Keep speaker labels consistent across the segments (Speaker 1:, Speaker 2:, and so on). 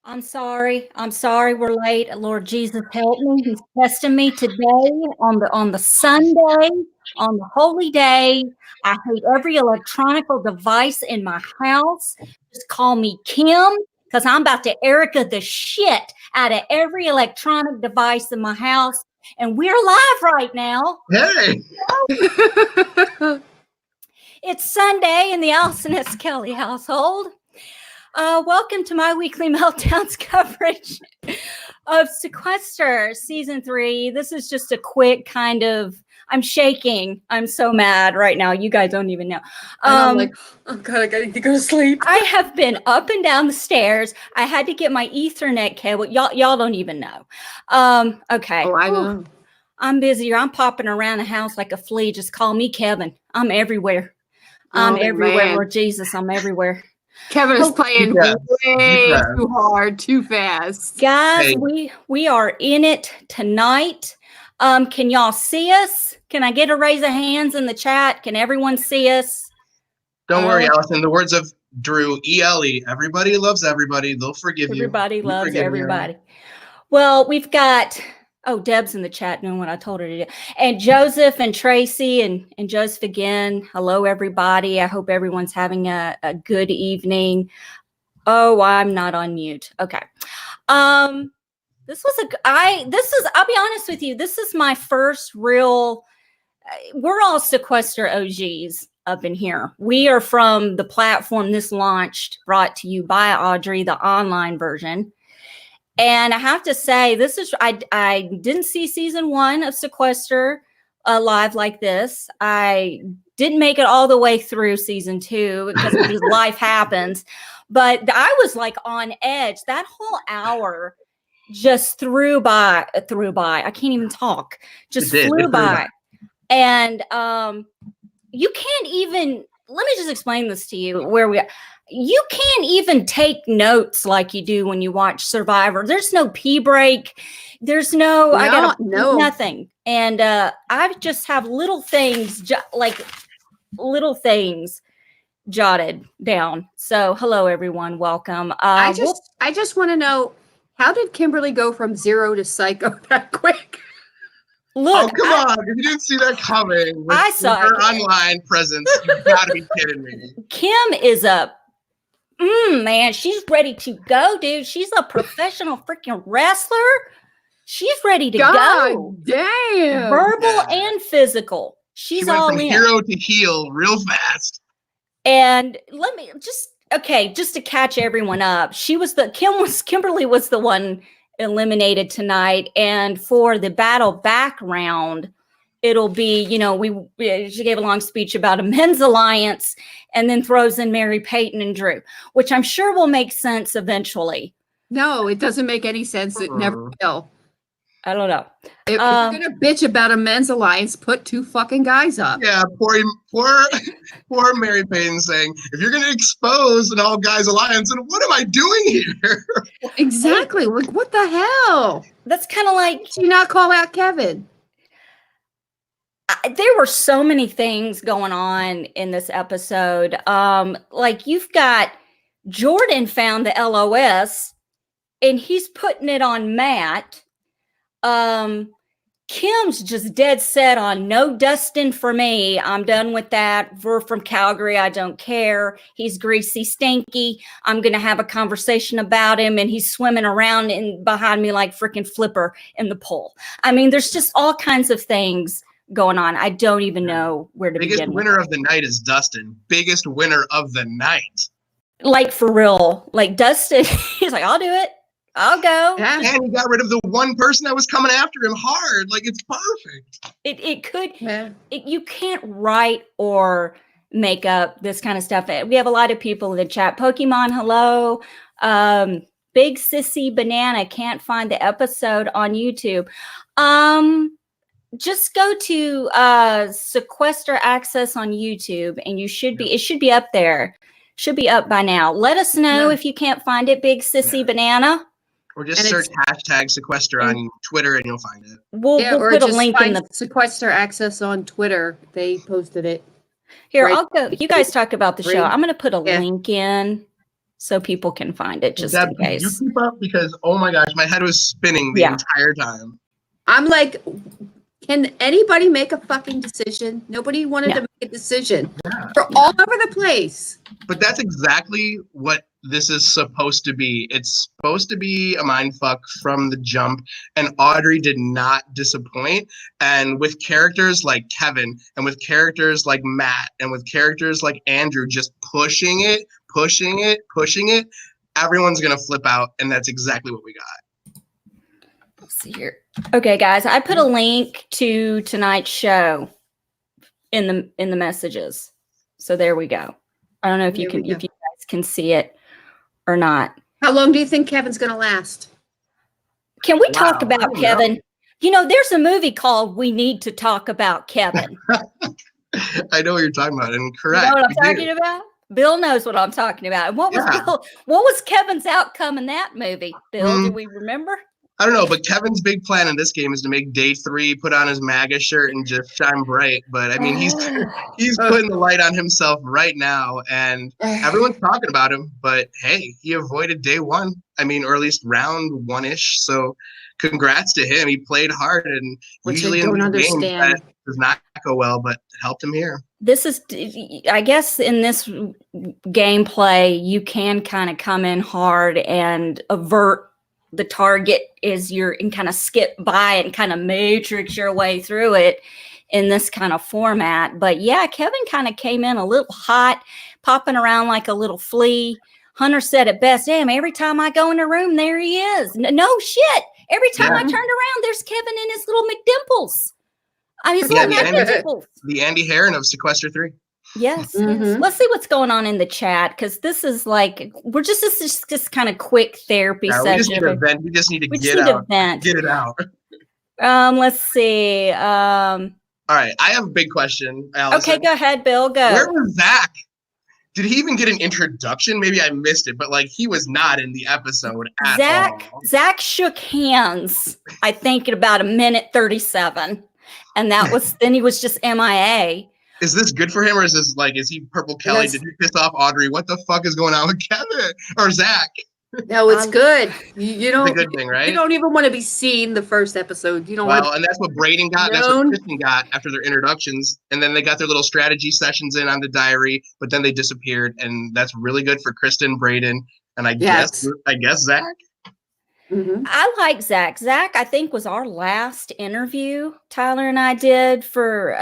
Speaker 1: I'm sorry. I'm sorry we're late. Lord Jesus, help me. He's testing me today on the Sunday, on the holy day. I hate every electronical device in my house. Just call me Kim because I'm about to Erica the shit out of every electronic device in my house. And we're live right now.
Speaker 2: Hey!
Speaker 1: It's Sunday in the Allison S. Kelly household. Welcome to my weekly Meltdowns coverage of Sequester Season 3. This is just a quick kind of, I'm shaking. I'm so mad right now. You guys don't even know.
Speaker 3: I'm like, oh God, I gotta go to sleep.
Speaker 1: I have been up and down the stairs. I had to get my Ethernet cable. Y'all don't even know. Okay.
Speaker 3: Oh, I know.
Speaker 1: I'm busy. I'm popping around the house like a flea. Just call me Kevin. I'm everywhere. I'm everywhere.
Speaker 3: Man.
Speaker 1: Lord Jesus, I'm everywhere.
Speaker 3: Kevin is playing way too hard, too fast.
Speaker 1: Guys, we are in it tonight. Can y'all see us? Can I get a raise of hands in the chat? Can everyone see us?
Speaker 2: Don't worry, Allison. The words of Drew, E-L-E, everybody loves everybody. They'll forgive you.
Speaker 1: Everybody loves everybody. Well, we've got, Deb's in the chat doing what I told her to do. And Joseph and Tracy and Joseph again. Hello, everybody. I hope everyone's having a good evening. Oh, I'm not on mute. Okay. I'll be honest with you. This is my first real, we're all Sequester OGs up in here. We are from the platform this launched, brought to you by Audrey, the online version. And I have to say, I didn't see season 1 of Sequester live like this. I didn't make it all the way through season 2 because life happens. But I was like on edge. That whole hour just flew by. I can't even talk. Just flew by. And you can't even, let me just explain this to you where we are. You can't even take notes like you do when you watch Survivor. There's no pee break. There's nothing. And I just have little things jotted down. So hello, everyone. Welcome.
Speaker 3: I just want to know, how did Kimberly go from 0 to psycho that quick?
Speaker 1: Look,
Speaker 2: come on. If you didn't see that coming with her online presence, you gotta be kidding me.
Speaker 1: Kim is man, she's ready to go, dude. She's a professional freaking wrestler. She's ready to go.
Speaker 3: Damn.
Speaker 1: Verbal and physical. She went all
Speaker 2: from hero to heel real fast.
Speaker 1: And just to catch everyone up, Kimberly was the one eliminated tonight. And for the battle background, it'll be, she gave a long speech about a men's alliance and then throws in Mary Payton and Drew, which I'm sure will make sense eventually.
Speaker 3: No, it doesn't make any sense. It never will.
Speaker 1: I don't know.
Speaker 3: If you're going to bitch about a men's alliance, put 2 fucking guys up.
Speaker 2: Yeah, poor Mary Payton saying, if you're going to expose an all-guys alliance, then what am I doing here?
Speaker 3: Exactly. Like, what the hell?
Speaker 1: That's kind of like...
Speaker 3: Did you not call out Kevin?
Speaker 1: There were so many things going on in this episode. Like you've got Jordan found the LOS and he's putting it on Matt. Kim's just dead set on no Dustin for me. I'm done with that. We're from Calgary. I don't care. He's greasy, stinky. I'm going to have a conversation about him. And he's swimming around behind me like freaking Flipper in the pool. I mean, there's just all kinds of things going on. I don't even know where to begin.
Speaker 2: Biggest winner of the night is Dustin. Biggest winner of the night.
Speaker 1: Like for real. Like Dustin, he's like, I'll do it. I'll go.
Speaker 2: Yeah. And he got rid of the one person that was coming after him hard. Like, it's perfect.
Speaker 1: It could. Yeah. You can't write or make up this kind of stuff. We have a lot of people in the chat. Pokemon, hello. Big Sissy Banana can't find the episode on YouTube. Just go to Sequester Access on YouTube and it should be up there. Should be up by now. Let us know if you can't find it, Big Sissy Banana.
Speaker 2: Or just search hashtag Sequester on Twitter and you'll find it.
Speaker 1: We'll put a link in the
Speaker 3: Sequester Access on Twitter. They posted it.
Speaker 1: Here, I'll go. You guys talk about the show. I'm going to put a link in. so people can find it just
Speaker 2: Deb,
Speaker 1: in
Speaker 2: can you
Speaker 1: case.
Speaker 2: keep up? Because, oh my gosh, my head was spinning the entire time.
Speaker 3: I'm like, can anybody make a fucking decision? Nobody wanted to make a decision.
Speaker 2: Yeah.
Speaker 3: We're all over the place.
Speaker 2: But that's exactly what this is supposed to be. It's supposed to be a mindfuck from the jump, and Audrey did not disappoint. And with characters like Kevin, and with characters like Matt, and with characters like Andrew just pushing it, everyone's gonna flip out, and that's exactly what we got.
Speaker 1: Let's see here. Okay, guys, I put a link to tonight's show in the messages. So there we go. I don't know if you guys can see it or not.
Speaker 3: How long do you think Kevin's going to last?
Speaker 1: Can we talk about Kevin? You know, there's a movie called We Need to Talk About Kevin.
Speaker 2: I know what you're talking about, and correct.
Speaker 1: You know what I'm talking about? Bill knows what I'm talking about. And what was Kevin's outcome in that movie? Bill, do we remember?
Speaker 2: I don't know, but Kevin's big plan in this game is to make day 3, put on his MAGA shirt, and just shine bright. But I mean, he's putting the light on himself right now, and everyone's talking about him. But hey, he avoided day 1. I mean, or at least round 1-ish. So, congrats to him. He played hard, and usually in these games that does not go well, but it helped him here.
Speaker 1: This is, I guess, in this gameplay, you can kind of come in hard and avert the target is and kind of skip by and kind of matrix your way through it in this kind of format. But yeah, Kevin kind of came in a little hot, popping around like a little flea. Hunter said it best, damn, every time I go in a room, there he is. No shit. Every time I turned around, there's Kevin in his little McDimples. I mean, his little McDimples.
Speaker 2: The Andy Herron of Sequester 3.
Speaker 1: Yes, yes. Let's see what's going on in the chat, because this is like this is just kind of quick therapy session.
Speaker 2: We just need to vent. We just need to get it out.
Speaker 1: Let's see.
Speaker 2: All right, I have a big question, Allison.
Speaker 1: Okay, go ahead, Bill. Go.
Speaker 2: Where was Zack? Did he even get an introduction? Maybe I missed it, but like he was not in the episode at all.
Speaker 1: Zack shook hands, I think, at about 1:37, and that was then he was just MIA.
Speaker 2: Is this good for him, or is he Purple Kelly? Did he piss off Audrey? What the fuck is going on with Kevin or Zack?
Speaker 3: No, it's good. You don't.
Speaker 2: It's a good thing, right?
Speaker 3: You don't even want to be seen the first episode. You don't.
Speaker 2: And that's what Braden got. That's what Kristen got after their introductions, and then they got their little strategy sessions in on the diary, but then they disappeared, and that's really good for Kristen, Braden, and I guess Zack.
Speaker 3: Mm-hmm.
Speaker 1: I like Zack. Zack, I think, was our last interview Tyler and I did for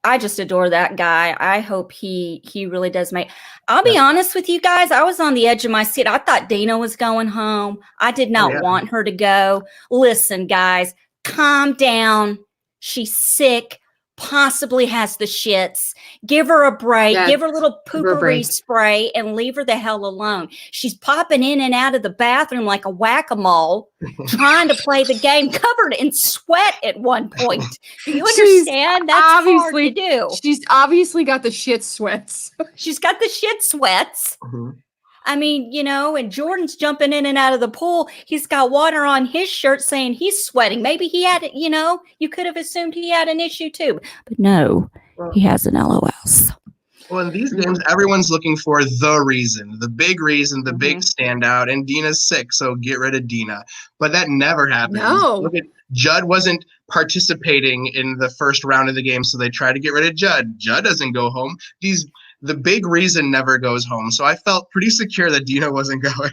Speaker 1: I just adore that guy. I hope he really does make. I'll be honest with you guys. I was on the edge of my seat. I thought Dana was going home. I did not want her to go. Listen, guys, calm down. She's sick. Possibly has the shits. Give her a break. Give her a little poopery spray and leave her the hell alone. She's popping in and out of the bathroom like a whack-a-mole, trying to play the game, covered in sweat at one point. Do you understand? That's hard to do.
Speaker 3: She's obviously got the shit sweats.
Speaker 1: She's got the shit sweats.
Speaker 2: Mm-hmm.
Speaker 1: I mean, and Jordan's jumping in and out of the pool. He's got water on his shirt saying he's sweating. Maybe he had, you could have assumed he had an issue too. But no, he has an LOS.
Speaker 2: Well, in these games, everyone's looking for the reason, the big reason, the big standout. And Dina's sick, so get rid of Dina. But that never happens.
Speaker 3: No.
Speaker 2: Look at Judd wasn't participating in the first round of the game, so they tried to get rid of Judd. Judd doesn't go home. The big reason never goes home. So I felt pretty secure that Dina wasn't going.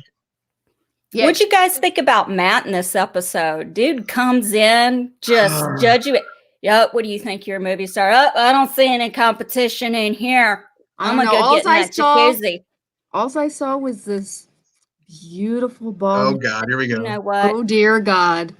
Speaker 1: Yeah. What'd you guys think about Matt in this episode? Dude comes in, just judge you. Yep, what do you think you're a movie star? I don't see any competition in here. I'm going to go get in that jacuzzi.
Speaker 3: All I saw was this beautiful ball.
Speaker 2: Oh, God, here we go.
Speaker 1: You know what?
Speaker 3: Oh, dear God.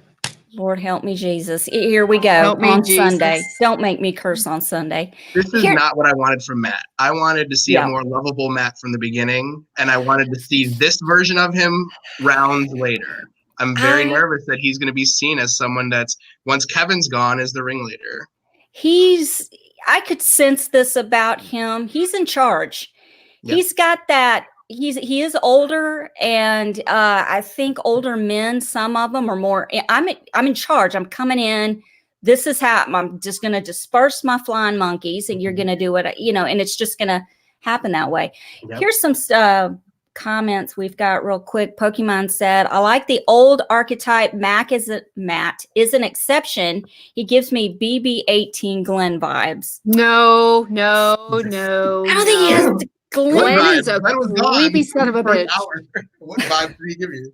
Speaker 1: Lord help me, Jesus. Here we go on Sunday. Don't make me curse on Sunday.
Speaker 2: This is not what I wanted from Matt. I wanted to see a more lovable Matt from the beginning, and I wanted to see this version of him rounds later. I'm very nervous that he's going to be seen as someone that's, once Kevin's gone, is the ringleader.
Speaker 1: I could sense this about him. He's in charge. Yep. He's got that. He is older, and I think older men, some of them are more. I'm in charge. I'm coming in. This is how I'm just going to disperse my flying monkeys, and you're going to do it. And it's just going to happen that way. Yep. Here's some comments we've got real quick. Pokemon said, I like the old archetype. Matt is an exception. He gives me BB-18 Glenn vibes.
Speaker 3: No.
Speaker 1: I don't think he has the Glenn.
Speaker 3: Glenn is a
Speaker 2: Glenn was gone
Speaker 3: creepy son of a
Speaker 2: for an
Speaker 3: bitch.
Speaker 2: hour. What vibe did he give you?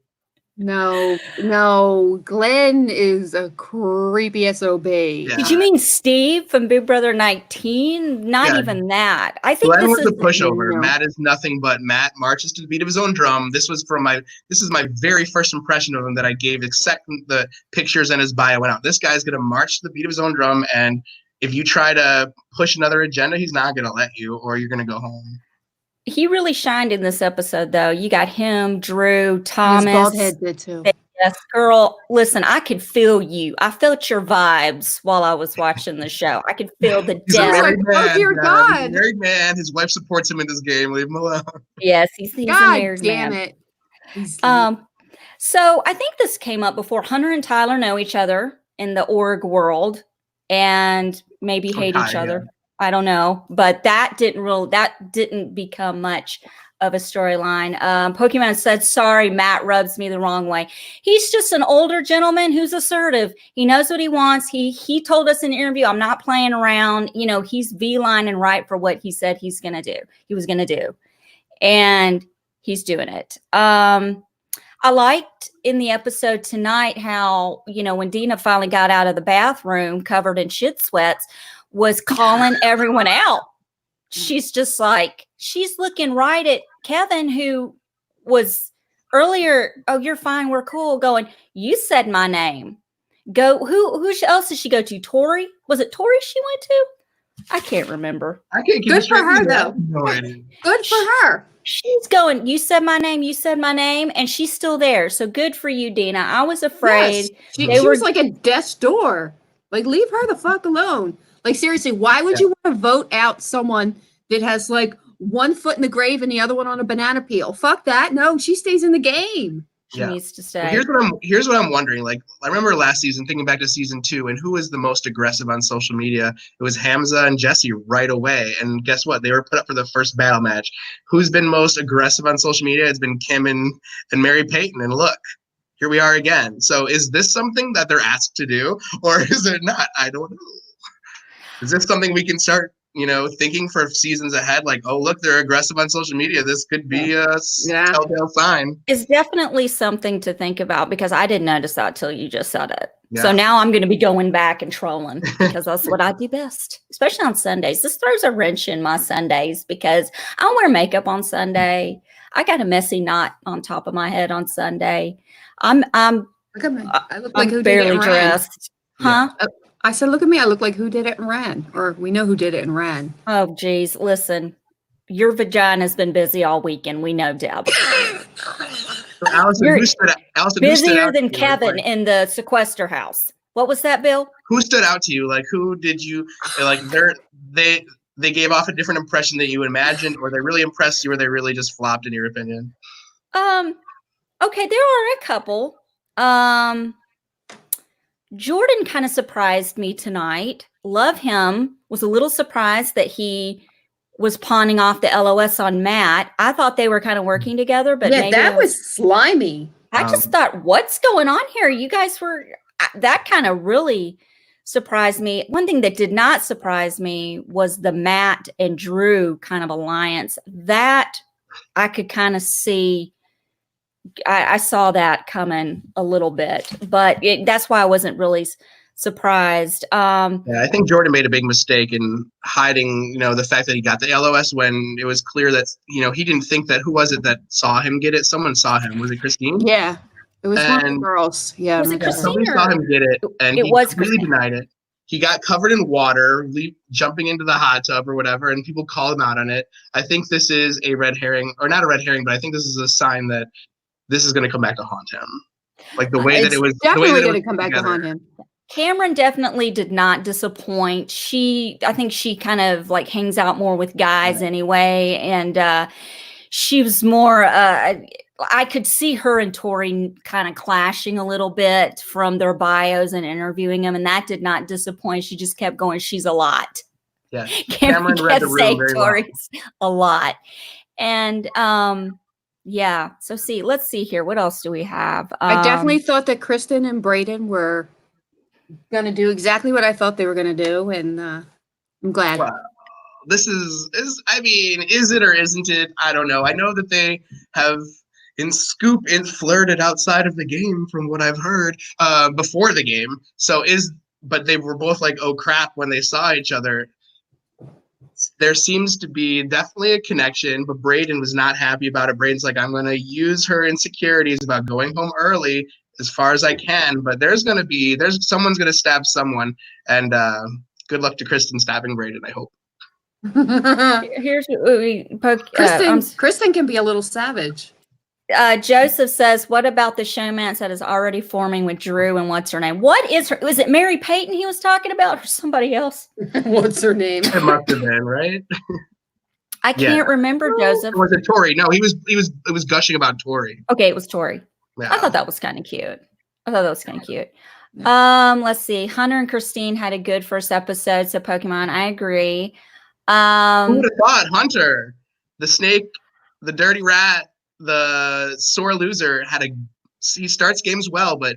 Speaker 3: No. Glenn is a creepy SOB.
Speaker 2: Yeah.
Speaker 1: Did you mean Steve from Big Brother 19? Not
Speaker 2: Yeah.
Speaker 1: even that. I think
Speaker 2: Glenn
Speaker 1: this
Speaker 2: was
Speaker 1: is
Speaker 2: a pushover.
Speaker 3: No.
Speaker 2: Matt is nothing but Matt marches to the beat of his own drum. This is my very first impression of him that I gave the second the pictures and his bio went out. This guy's gonna march to the beat of his own drum, and if you try to push another agenda, he's not gonna let you, or you're gonna go home.
Speaker 1: he really shined in this episode, though. You got him, Drew,
Speaker 3: His
Speaker 1: Thomas.
Speaker 3: bald head did too.
Speaker 1: Yes, girl. Listen, I could feel you. I felt your vibes while I was watching the show. I could feel the
Speaker 2: He's a
Speaker 1: depth.
Speaker 2: married
Speaker 3: Oh,
Speaker 2: man.
Speaker 3: dear
Speaker 2: He's
Speaker 3: God.
Speaker 2: a married man. His wife supports him in this game. Leave him alone.
Speaker 1: Yes, he's a
Speaker 3: God
Speaker 1: married
Speaker 3: damn
Speaker 1: man.
Speaker 3: it. He's
Speaker 1: So I think this came up before. Hunter and Tyler know each other in the org world and maybe hate each other. I don't know, but that didn't become much of a storyline. Pokemon said, sorry, Matt rubs me the wrong way. He's just an older gentleman who's assertive. He knows what he wants. He told us in an interview, I'm not playing around. You know, he's V-line and right for what he said he was going to do. And he's doing it. I liked in the episode tonight how, you know, when Dina finally got out of the bathroom covered in shit sweats, was calling everyone out. She's just like, she's looking right at Kevin, who was earlier, oh, you're fine, we're cool, going, you said my name. Go, who else did she go to? Tory? Was it Tory she went to? I can't remember.
Speaker 2: I can't keep
Speaker 3: Good
Speaker 2: it straight
Speaker 3: for her,
Speaker 2: either.
Speaker 3: though.
Speaker 2: No idea.
Speaker 3: good for her.
Speaker 1: She's going, you said my name, and she's still there. So good for you, Dina. I was afraid.
Speaker 3: Yes. She was like at death's door. Like, leave her the fuck alone. Like, seriously, why would you want to vote out someone that has like one foot in the grave and the other one on a banana peel? Fuck that. No, she stays in the game.
Speaker 1: She needs to stay.
Speaker 2: Well, here's what I'm wondering. Like, I remember last season, thinking back to season 2, and who was the most aggressive on social media? It was Hamza and Jesse right away. And guess what? They were put up for the first battle match. Who's been most aggressive on social media? It's been Kim and Mary Payton. And look, here we are again. So is this something that they're asked to do, or is it not? I don't know. Is this something we can start, you know, thinking for seasons ahead? Like, oh, look, they're aggressive on social media. This could be a telltale sign.
Speaker 1: It's definitely something to think about, because I didn't notice that till you just said it.
Speaker 2: Yeah.
Speaker 1: So now I'm going to be going back and trolling, because that's what I do best, especially on Sundays. This throws a wrench in my Sundays because I don't wear makeup on Sunday. I got a messy knot on top of my head on Sunday. I'm
Speaker 3: Look at me. I look like who did it
Speaker 1: barely
Speaker 3: and ran.
Speaker 1: dressed. Huh?
Speaker 3: I said, look at me. I look like who did it and ran. Or we know who did it and ran.
Speaker 1: Oh, geez. Listen, your vagina's been busy all weekend. We know, Deb.
Speaker 2: So Allison,
Speaker 1: You're
Speaker 2: who stood out
Speaker 1: busier
Speaker 2: to
Speaker 1: than
Speaker 2: you?
Speaker 1: Kevin
Speaker 2: Like,
Speaker 1: in the Sequester house. What was that, Bill?
Speaker 2: who stood out to you? Like, who did you like? They gave off a different impression that you imagined, or they really impressed you, or they really just flopped, in your opinion?
Speaker 1: Okay, there are a couple. Jordan kind of surprised me tonight. Love him. Was a little surprised that he was pawning off the LOS on Matt. I thought they were kind of working together, but
Speaker 3: yeah,
Speaker 1: maybe
Speaker 3: that was slimy.
Speaker 1: I just thought, what's going on here? You guys were, that kind of really surprised me. One thing that did not surprise me was the Matt and Drew kind of alliance. That I could kind of see. I saw that coming a little bit, but that's why I wasn't really surprised.
Speaker 2: Yeah, I think Jordan made a big mistake in hiding, you know, the fact that he got the LOS when it was clear that, you know, he didn't think that, who was it that saw him get it? Someone saw him. Was it Christine?
Speaker 3: Yeah. It was one of the
Speaker 2: And-
Speaker 3: girls. Yeah.
Speaker 1: Was it
Speaker 3: my God.
Speaker 1: Christine?
Speaker 2: Somebody saw him get it, and
Speaker 1: It
Speaker 2: he
Speaker 1: was
Speaker 2: completely
Speaker 1: Christine.
Speaker 2: denied it. He got covered in water, jumping into the hot tub or whatever, and people called him out on it. I think this is a red herring, or not a red herring, but I think this is a sign that this is going to come back to haunt him. Like the way that
Speaker 3: It's
Speaker 2: it was
Speaker 3: definitely going to
Speaker 2: was
Speaker 3: come back to
Speaker 2: together.
Speaker 3: haunt him.
Speaker 1: Cameron definitely did not disappoint. I think she kind of like hangs out more with guys anyway. And she was more, I could see her and Tory kind of clashing a little bit from their bios and interviewing them. And that did not disappoint. She just kept going, she's a lot.
Speaker 2: Yeah.
Speaker 1: Cameron
Speaker 2: Cameron read
Speaker 1: kept
Speaker 2: the room
Speaker 1: saying
Speaker 2: very well.
Speaker 1: Tory's a lot. And Yeah. So let's see here. What else do we have?
Speaker 3: I definitely thought that Kristen and Brayden were going to do exactly what I thought they were going to do, and I'm glad.
Speaker 2: Wow. This is it or isn't it? I don't know. I know that they have flirted outside of the game from what I've heard before the game. But they were both like, oh crap, when they saw each other. There seems to be definitely a connection, but Brayden was not happy about it. Brayden's like, I'm going to use her insecurities about going home early as far as I can, but someone's going to stab someone, and good luck to Kristen stabbing Brayden, I hope.
Speaker 1: Here's what we poke.
Speaker 3: Kristen can be a little savage.
Speaker 1: Joseph says, what about the showmance that is already forming with Drew and what's her name? What is her? Was it Mary Payton he was talking about or somebody else?
Speaker 3: What's her name?
Speaker 2: It must have been, right?
Speaker 1: I can't remember, Joseph.
Speaker 2: Or was it Tory? No, it was gushing about Tory.
Speaker 1: Okay, it was Tory.
Speaker 2: Yeah.
Speaker 1: I thought that was kind of cute. Let's see. Hunter and Christine had a good first episode, so Pokemon, I agree.
Speaker 2: Who would have thought Hunter, the snake, the dirty rat, the sore loser, he starts games well, but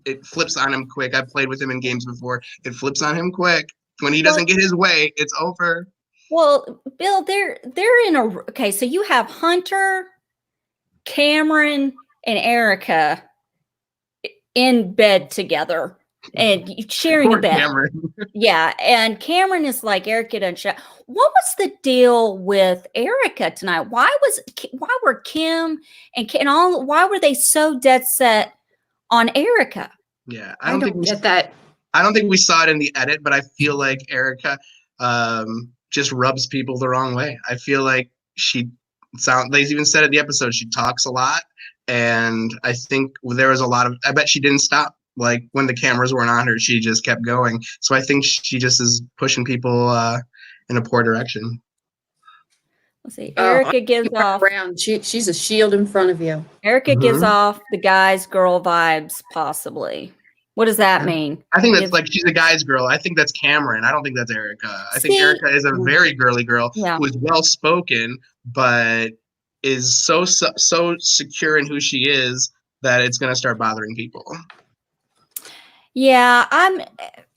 Speaker 2: it flips on him quick. I've played with him in games before. It flips on him quick. When he doesn't get his way, it's over.
Speaker 1: Well, Bill, they're in okay, so you have Hunter, Cameron, and Erica in bed together and sharing a bed.
Speaker 2: Cameron.
Speaker 1: Yeah, and Cameron is like, Erica doesn't show. What was the deal with Erica tonight? Why were Kim and all? Why were they so dead set on Erica?
Speaker 2: Yeah,
Speaker 3: I don't get that.
Speaker 2: I don't think we saw it in the edit, but I feel like Erica just rubs people the wrong way. I feel like they even said in the episode, she talks a lot, and I think there was I bet she didn't stop. Like when the cameras weren't on her, she just kept going. So I think she just is pushing people in a poor direction.
Speaker 1: Let's see. Erica gives off.
Speaker 3: She's a shield in front of you.
Speaker 1: Erica gives off the guy's girl vibes, possibly. What does that mean?
Speaker 2: I think that's like she's a guy's girl. I think that's Cameron. I don't think that's Erica. I think Erica is a very girly girl who is well spoken, but is so secure in who she is that it's going to start bothering people.
Speaker 1: Yeah,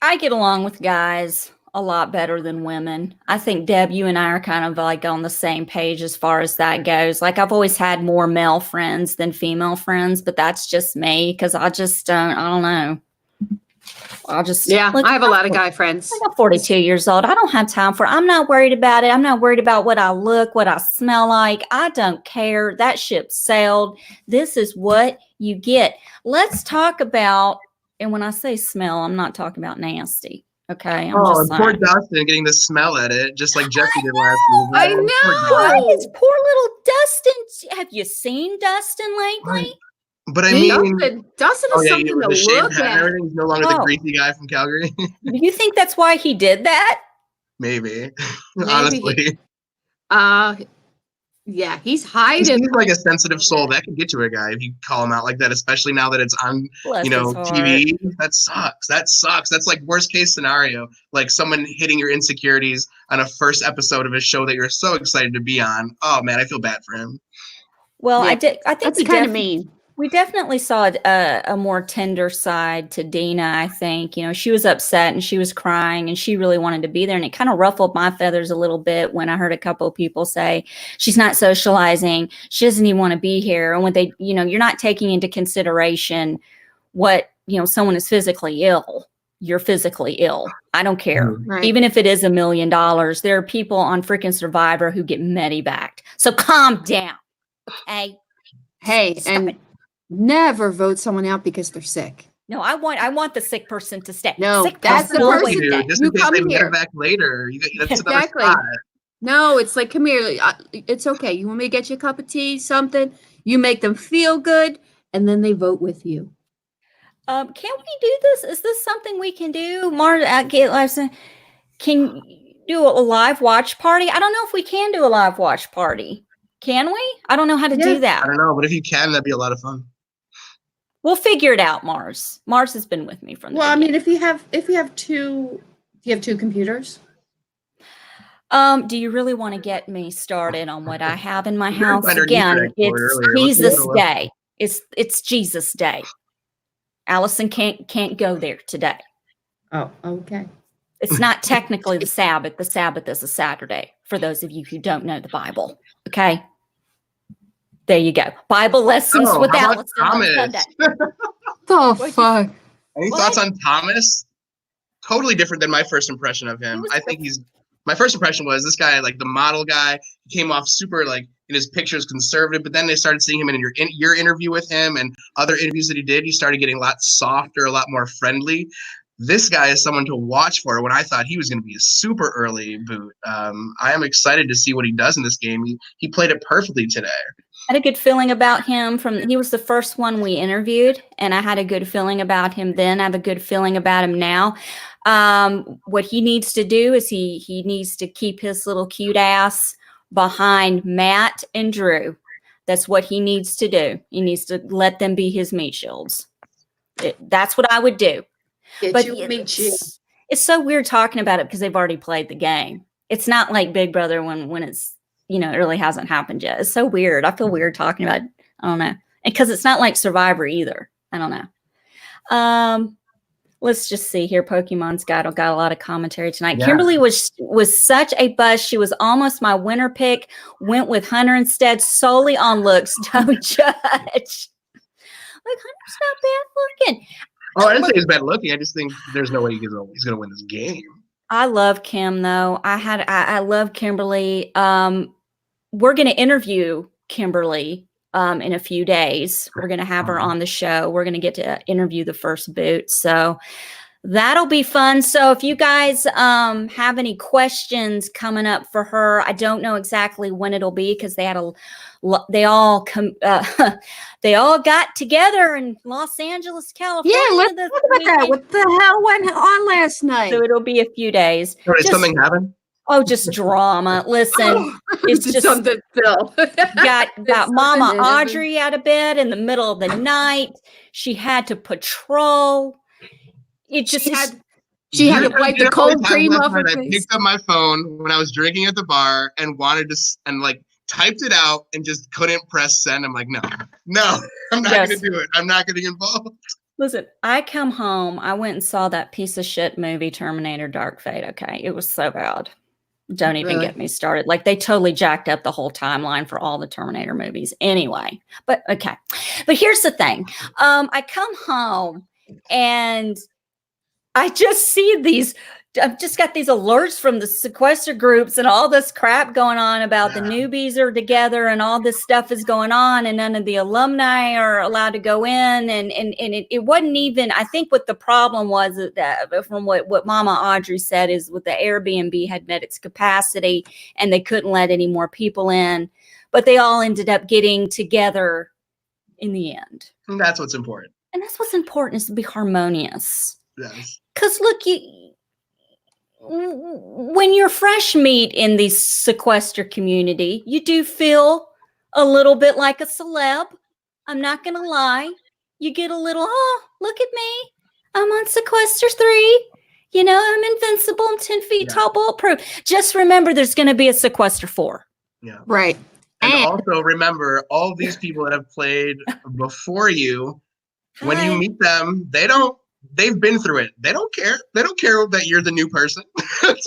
Speaker 1: I get along with guys a lot better than women. I think, Deb, you and I are kind of like on the same page as far as that goes. Like I've always had more male friends than female friends, but that's just me because I don't know. I
Speaker 3: have a lot of guy friends.
Speaker 1: I'm 42 years old. I don't have time I'm not worried about it. I'm not worried about what I look, what I smell like. I don't care. That ship sailed. This is what you get. Let's talk about, and when I say smell, I'm not talking about nasty. Okay.
Speaker 2: Poor Dustin getting the smell at it, just like Jesse did last week.
Speaker 3: I know.
Speaker 1: It's poor little Dustin. Have you seen Dustin lately?
Speaker 2: But I mean,
Speaker 3: Dustin is something to look at.
Speaker 2: Everything's no longer the greasy guy from Calgary.
Speaker 1: Do you think that's why he did that?
Speaker 2: Maybe. Honestly.
Speaker 3: Yeah, he's hiding.
Speaker 2: He's like a sensitive soul that can get to a guy if you call him out like that, especially now that it's on, TV. That sucks. That's like worst case scenario. Like someone hitting your insecurities on a first episode of a show that you're so excited to be on. Oh man, I feel bad for him.
Speaker 1: Well, I think
Speaker 3: that's kind of mean.
Speaker 1: We definitely saw a more tender side to Dana, I think. She was upset and she was crying and she really wanted to be there. And it kind of ruffled my feathers a little bit when I heard a couple of people say, she's not socializing. She doesn't even want to be here. And when they, you're not taking into consideration what, someone is physically ill. You're physically ill. I don't care.
Speaker 3: Right.
Speaker 1: Even if it is $1 million, there are people on freaking Survivor who get medivac. So calm down. Okay.
Speaker 3: Hey, and never vote someone out because they're sick.
Speaker 1: No, I want the sick person to stay.
Speaker 3: No,
Speaker 1: sick
Speaker 3: that's the person.
Speaker 2: Just in case they get back later. That's
Speaker 3: exactly. No, it's like, come here. It's okay. You want me to get you a cup of tea, something? You make them feel good, and then they vote with you.
Speaker 1: Can we do this? Is this something we can do? Can do a live watch party? I don't know if we can do a live watch party. Can we? I don't know how to do that.
Speaker 2: I don't know, but if you can, that'd be a lot of fun.
Speaker 1: We'll figure it out, Mars. Mars has been with me from the beginning.
Speaker 3: I mean, if you have two, do you have two computers?
Speaker 1: Do you really want to get me started on what I have in my
Speaker 2: We were
Speaker 1: house?
Speaker 2: underneath that
Speaker 1: Again,
Speaker 2: cord
Speaker 1: it's
Speaker 2: earlier. What's the
Speaker 1: Jesus
Speaker 2: other one?
Speaker 1: Day. It's Jesus Day. Allison can't go there today.
Speaker 3: Oh, okay.
Speaker 1: It's not technically the Sabbath. The Sabbath is a Saturday, for those of you who don't know the Bible. Okay? There you go. Bible lessons
Speaker 2: Oh,
Speaker 1: with
Speaker 2: how about
Speaker 1: Allison on
Speaker 2: Thomas?
Speaker 1: Sunday.
Speaker 3: The fuck?
Speaker 2: Any
Speaker 1: What?
Speaker 2: thoughts on Thomas? Totally different than my first impression of him.
Speaker 1: was
Speaker 2: I think my first impression was this guy, like the model guy, he came off super like in his pictures conservative, but then they started seeing him in your interview with him and other interviews that he did. He started getting a lot softer, a lot more friendly. This guy is someone to watch for when I thought he was going to be a super early boot. I am excited to see what he does in this game. He played it perfectly today.
Speaker 1: I had a good feeling about him he was the first one we interviewed, and I had a good feeling about him then. I have a good feeling about him now. What he needs to do is he needs to keep his little cute ass behind Matt and Drew. That's what he needs to do. He needs to let them be his meat shields. That's what I would do. It's so weird talking about it because they've already played the game. It's not like Big Brother when it's, it really hasn't happened yet. It's so weird. I feel weird talking about it. I don't know. And because it's not like Survivor either. I don't know. Let's just see here. Pokemon's got a lot of commentary tonight.
Speaker 2: Yeah.
Speaker 1: Kimberly was such a buzz. She was almost my winner pick. Went with Hunter instead solely on looks. Don't judge. Look, Hunter's not bad looking.
Speaker 2: Oh, I didn't say he's bad looking. I just think there's no way he's going to win this game.
Speaker 1: I love Kim though. I love Kimberly. We're going to interview Kimberly in a few days. We're going to have her on the show. We're going to get to interview the first boot. So that'll be fun. So if you guys have any questions coming up for her, I don't know exactly when it'll be because they all got together in Los Angeles, California.
Speaker 3: Yeah, let's talk about that. What the hell went on last night?
Speaker 1: So it'll be a few days.
Speaker 2: Did something happen?
Speaker 1: Oh, just drama. Listen, it's just
Speaker 3: something, Phil.
Speaker 1: got Mama Audrey out of bed in the middle of the night. She had to patrol. It just
Speaker 3: she had to wipe the cold cream off her
Speaker 2: I
Speaker 3: face.
Speaker 2: picked up my phone when I was drinking at the bar and wanted to typed it out and just couldn't press send. I'm like, no, I'm not going to do it. I'm not going to get involved.
Speaker 1: Listen, I come home. I went and saw that piece of shit movie, Terminator Dark Fate. Okay. It was so bad. Don't even get me started. Like they totally jacked up the whole timeline for all the Terminator movies anyway. But okay. But here's the thing. I come home and I just see I've just got these alerts from the Sequester groups and all this crap going on about the newbies are together and all this stuff is going on and none of the alumni are allowed to go in. And it wasn't even, I think what the problem was that from what Mama Audrey said is with the Airbnb had met its capacity and they couldn't let any more people in, but they all ended up getting together in the end.
Speaker 2: And that's what's important.
Speaker 1: And that's what's important, is to be harmonious.
Speaker 2: Yes.
Speaker 1: Because look, when you're fresh meat in the Sequester community, you do feel a little bit like a celeb. I'm not going to lie. You get a little, oh, look at me. I'm on Sequester 3. I'm invincible. I'm 10 feet tall, bulletproof. Just remember there's going to be a Sequester 4.
Speaker 2: Yeah.
Speaker 3: Right.
Speaker 2: And also remember, all these people that have played before you, when you meet them, they've been through it. They don't care. They don't care that you're the new person. It's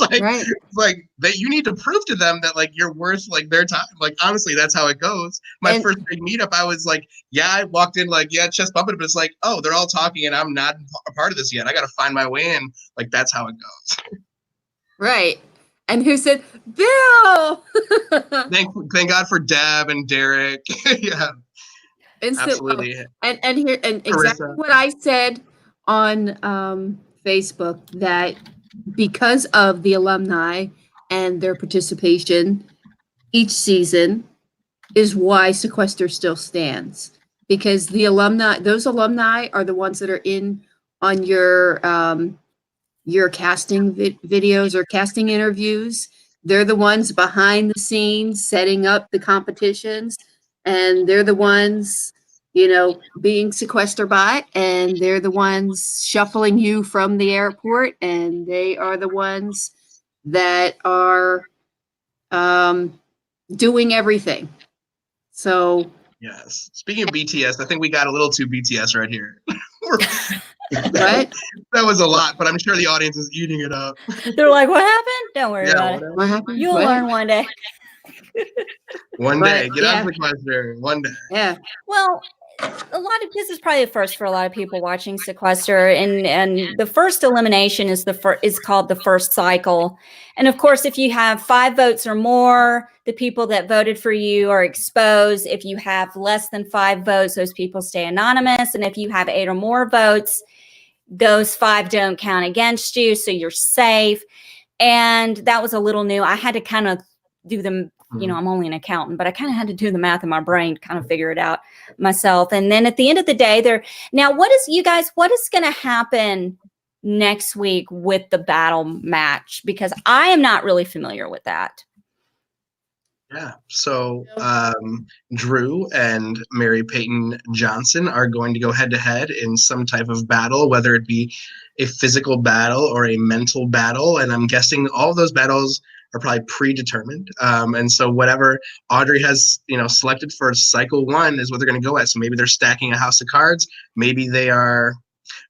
Speaker 2: like that you need to prove to them that you're worth their time. Honestly, that's how it goes. My first big meetup, I was I walked in chest bumping, but it's they're all talking and I'm not a part of this yet. I got to find my way in. That's how it goes.
Speaker 3: Right. And who said, Bill?
Speaker 2: Thank God for Deb and Derek. Yeah.
Speaker 3: Absolutely. And exactly what I said on Facebook, that because of the alumni and their participation each season is why Sequester still stands, because those alumni are the ones that are in on your casting videos or casting interviews. They're the ones behind the scenes setting up the competitions, and they're the ones being sequestered by, and they're the ones shuffling you from the airport, and they are the ones that are doing everything. So
Speaker 2: Yes. Speaking of BTS, I think we got a little too BTS right here.
Speaker 3: what?
Speaker 2: That was a lot, but I'm sure the audience is eating it up.
Speaker 1: They're like, what happened? Don't worry about it.
Speaker 3: What happened?
Speaker 1: You'll
Speaker 3: What?
Speaker 1: learn one day.
Speaker 2: One day,
Speaker 3: But,
Speaker 2: get
Speaker 3: yeah.
Speaker 2: on Sequester. One day.
Speaker 3: Yeah.
Speaker 1: Well, this is probably the first for a lot of people watching Sequester, and the first elimination is called the first cycle. And of course, if you have 5 votes or more, the people that voted for you are exposed. If you have less than 5 votes, those people stay anonymous. And if you have 8 or more votes, those 5 don't count against you, so you're safe. And that was a little new. I had to kind of do them. You know, I'm only an accountant, but I kind of had to do the math in my brain to kind of figure it out myself. And then at the end of the day, what is going to happen next week with the battle match? Because I am not really familiar with that.
Speaker 2: Yeah. So Drew and Mary Peyton Johnson are going to go head to head in some type of battle, whether it be a physical battle or a mental battle. And I'm guessing all of those battles are probably predetermined. And so whatever Audrey has, selected for cycle 1 is what they're going to go at. So maybe they're stacking a house of cards. Maybe they are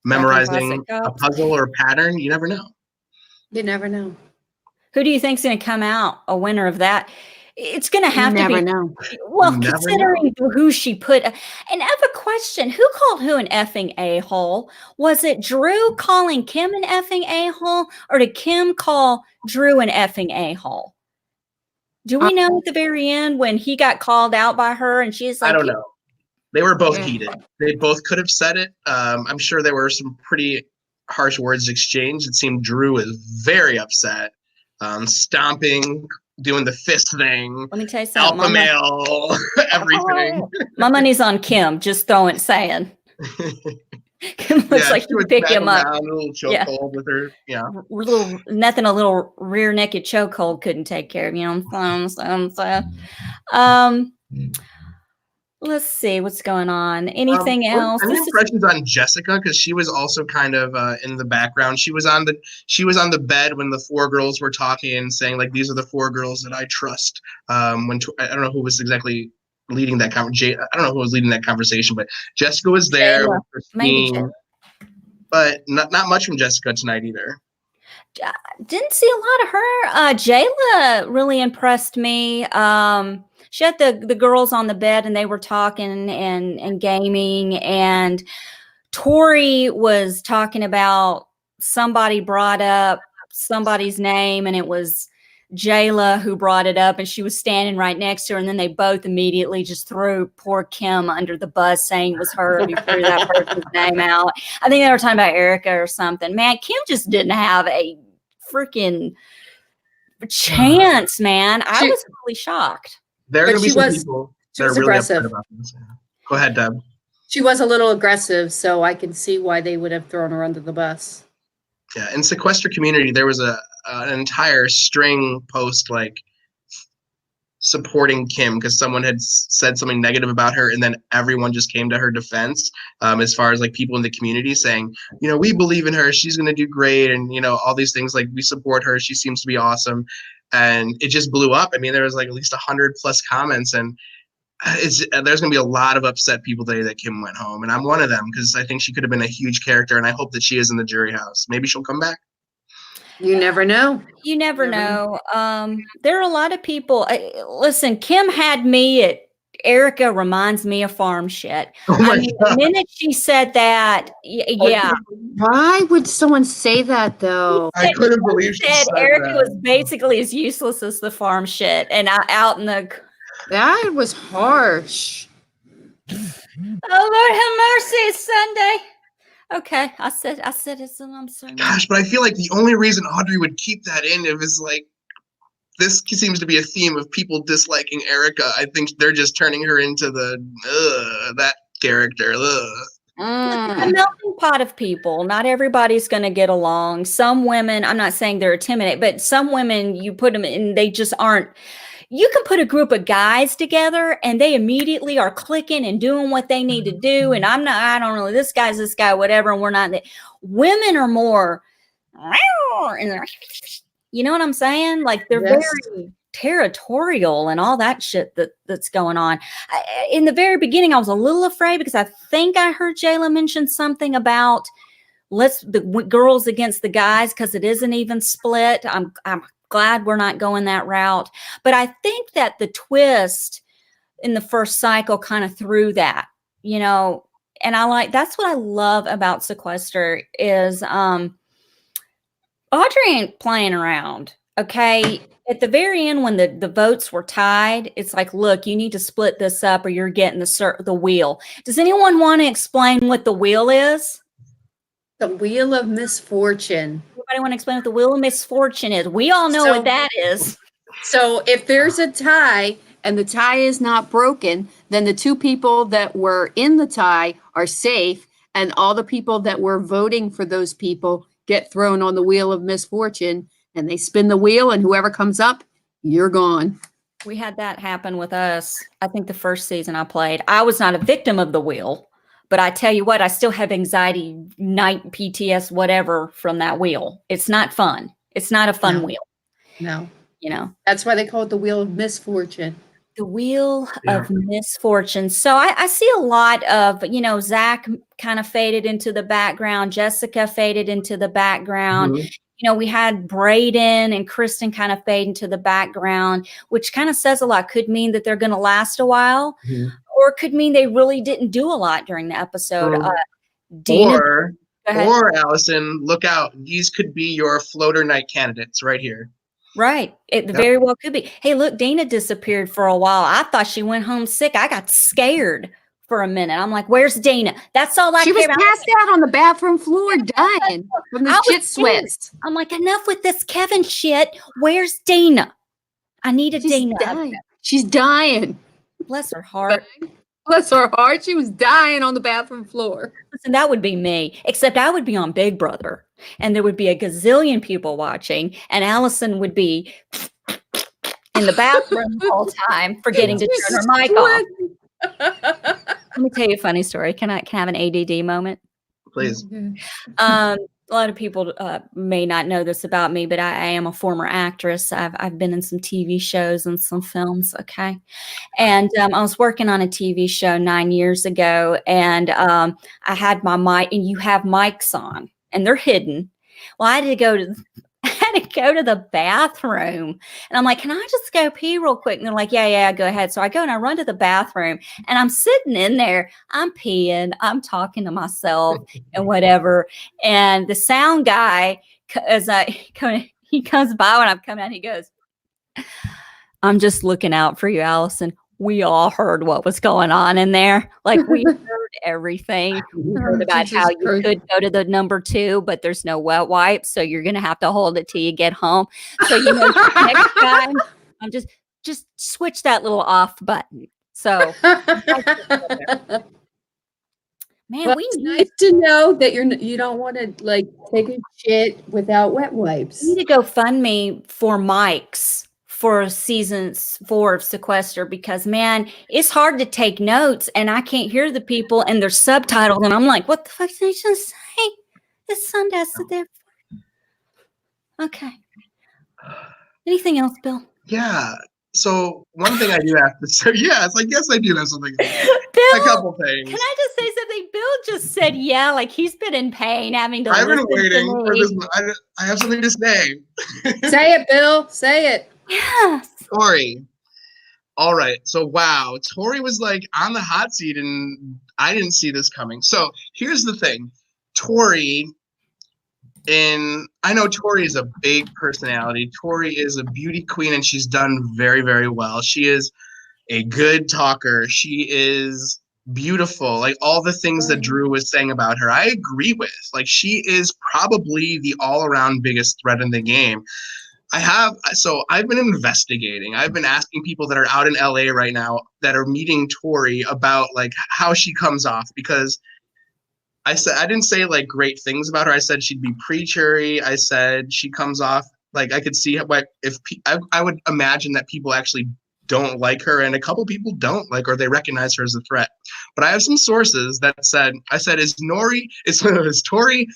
Speaker 2: memorizing a puzzle or a pattern. You never know.
Speaker 3: You never know.
Speaker 1: Who do you think's going to come out a winner of that? It's going to have to be.
Speaker 3: Never know.
Speaker 1: Well, considering who she put. And I have a question. Who called who an effing a-hole? Was it Drew calling Kim an effing a-hole? Or did Kim call Drew an effing a-hole? Do we know at the very end when he got called out by her and she's like.
Speaker 2: I don't know. They were both heated. They both could have said it. I'm sure there were some pretty harsh words exchanged. It seemed Drew was very upset. Stomping, doing the fist thing.
Speaker 1: Let me tell you something.
Speaker 2: Alpha male, everything.
Speaker 1: My money's on Kim. Just saying. Kim looks like she would pick him up.
Speaker 2: A little chokehold with her. Yeah.
Speaker 1: Nothing a little rear naked chokehold couldn't take care of. You know what I'm saying? Let's see what's going on. Anything else?
Speaker 2: Any impressions on Jessica? Because she was also kind of in the background. She was on the bed when the 4 girls were talking and saying like, "These are the 4 girls that I trust." I don't know who was exactly leading that conversation. I don't know who was leading that conversation, but Jessica was there with Christine. But not much from Jessica tonight either.
Speaker 1: Didn't see a lot of her. Jayla really impressed me. She had the girls on the bed and they were talking and gaming, and Tory was talking about somebody brought up somebody's name and it was Jayla who brought it up, and she was standing right next to her, and then they both immediately just threw poor Kim under the bus saying it was her who threw that person's name out. I think they were talking about Erica or something. Man, Kim just didn't have a freaking chance, man. I was really shocked.
Speaker 2: There are going to be some people that are really upset about this. Go ahead, Deb.
Speaker 3: She was a little aggressive, so I can see why they would have thrown her under the bus.
Speaker 2: Yeah, in Sequester community, there was an entire string post like supporting Kim because someone had said something negative about her, and then everyone just came to her defense. As far as like people in the community saying, we believe in her, she's going to do great, and all these things, like we support her, she seems to be awesome. And it just blew up. I mean, there was like at least 100+ comments, and there's going to be a lot of upset people today that Kim went home, and I'm one of them because I think she could have been a huge character, and I hope that she is in the jury house. Maybe she'll come back.
Speaker 3: You never know.
Speaker 1: You never know. There are a lot of people. Listen, Kim had me at Erica reminds me of farm shit. The minute she said that, yeah.
Speaker 3: Why would someone say that though?
Speaker 2: I couldn't believe she said
Speaker 1: Erica
Speaker 2: that.
Speaker 1: was basically as useless as the farm shit, and out in the.
Speaker 3: That was harsh.
Speaker 1: Oh Lord, have mercy! It's Sunday. Okay, I said it's an I'm sorry.
Speaker 2: Gosh, but I feel like the only reason Audrey would keep that in is like. This seems to be a theme of people disliking Erica. I think they're just turning her into that character.
Speaker 1: A melting pot of people. Not everybody's going to get along. Some women, I'm not saying they're intimidated, but some women, you put them in, they just aren't. You can put a group of guys together and they immediately are clicking and doing what they need to do. And I don't really, this guy's this guy, whatever. And we're not. Women are more, and you know what I'm saying? Like they're very territorial and all that shit that's going on. In the very beginning, I was a little afraid because I think I heard Jayla mention something about the girls against the guys because it is an even split. I'm glad we're not going that route. But I think that the twist in the first cycle kind of threw that, you know, and that's what I love about Sequester is Audrey ain't playing around. Okay. At the very end, when the votes were tied, it's like, look, you need to split this up or you're getting the wheel. Does anyone want to explain what the wheel is?
Speaker 3: The Wheel of Misfortune.
Speaker 1: Anybody want to explain what the Wheel of Misfortune is? We all know what that is.
Speaker 3: So if there's a tie and the tie is not broken, then the two people that were in the tie are safe, and all the people that were voting for those people get thrown on the Wheel of Misfortune, and they spin the wheel, and whoever comes up, you're gone.
Speaker 1: We had that happen with us. I think the first season I played, I was not a victim of the wheel, but I tell you what, I still have anxiety, night PTS, whatever from that wheel. It's not fun. It's not a fun wheel.
Speaker 3: No.
Speaker 1: You know,
Speaker 3: that's why they call it the Wheel of Misfortune.
Speaker 1: The Wheel of Misfortune. So I see a lot of, you know, Zack kind of faded into the background. Jessica faded into the background. Mm-hmm. You know, we had Braden and Kristen kind of fade into the background, which kind of says a lot. Could mean that they're going to last a while, or could mean they really didn't do a lot during the episode.
Speaker 2: Dana, or Allison, look out. These could be your floater night candidates right here.
Speaker 1: Right. It very well could be. Hey, look, Dana disappeared for a while. I thought she went home sick. I got scared for a minute. I'm like, where's Dana? That's all I
Speaker 3: She was
Speaker 1: passed
Speaker 3: out on the bathroom floor dying from the shit sweats.
Speaker 1: I'm like, enough with this Kevin shit. Where's Dana? I need Dana.
Speaker 3: Dying. She's dying.
Speaker 1: Bless her heart.
Speaker 3: Bless her heart. She was dying on the bathroom floor.
Speaker 1: Listen, that would be me, except I would be on Big Brother and there would be a gazillion people watching and Allison would be in the bathroom the whole time forgetting to turn her mic off. Let me tell you a funny story. Can I have an ADD moment?
Speaker 2: Please.
Speaker 1: A lot of people may not know this about me, but I am a former actress. I've been in some TV shows and some films. Okay. And I was working on a TV show 9 years ago and I had my mic and you have mics on and they're hidden. Well, I had to go to the bathroom and I'm like, can I just go pee real quick? And they're like, yeah, go ahead. So I go and I run to the bathroom and I'm sitting in there, I'm peeing, I'm talking to myself and whatever. And the sound guy, he comes by when I'm coming out, he goes, I'm just looking out for you, Allison. We all heard what was going on in there. Like we heard everything. We heard about how you could go to the number 2, but there's no wet wipes. So you're going to have to hold it till you get home. So, you know, next time I'm just switch that little off button. So man,
Speaker 3: well, it's nice to know that you don't want to like take a shit without wet wipes.
Speaker 1: We need to go fund me for mics for season 4 of Sequester because man, it's hard to take notes and I can't hear the people and they're subtitled and I'm like, what the fuck did they just say? This Sunday I sit there. Okay. Anything else, Bill?
Speaker 2: Yeah. So one thing I do have to say, yes, I guess I do have something.
Speaker 1: Bill,
Speaker 2: a couple things.
Speaker 1: Can I just say something? Bill just said, yeah, like he's been in pain having to
Speaker 2: I've been waiting
Speaker 1: for
Speaker 2: this. I have something to say.
Speaker 3: Say it, Bill. Say it.
Speaker 1: Yes.
Speaker 2: Tory. All right. So, wow. Tory was like on the hot seat and I didn't see this coming. So here's the thing. Tory, I know Tory is a big personality. Tory is a beauty queen and she's done very, very well. She is a good talker. She is beautiful. Like all the things that Drew was saying about her, I agree with. Like she is probably the all-around biggest threat in the game. I've been investigating. I've been asking people that are out in LA right now that are meeting Tory about like how she comes off because I didn't say like great things about her. I said she'd be preachery. I said she comes off like I could see what if I would imagine that people actually don't like her and a couple people don't like or they recognize her as a threat. But I have some sources that said is Tory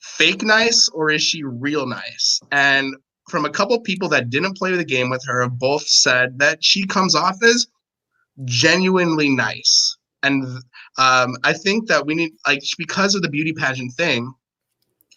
Speaker 2: fake nice or is she real nice? And from a couple people that didn't play the game with her have both said that she comes off as genuinely nice. And I think that we need, like, because of the beauty pageant thing,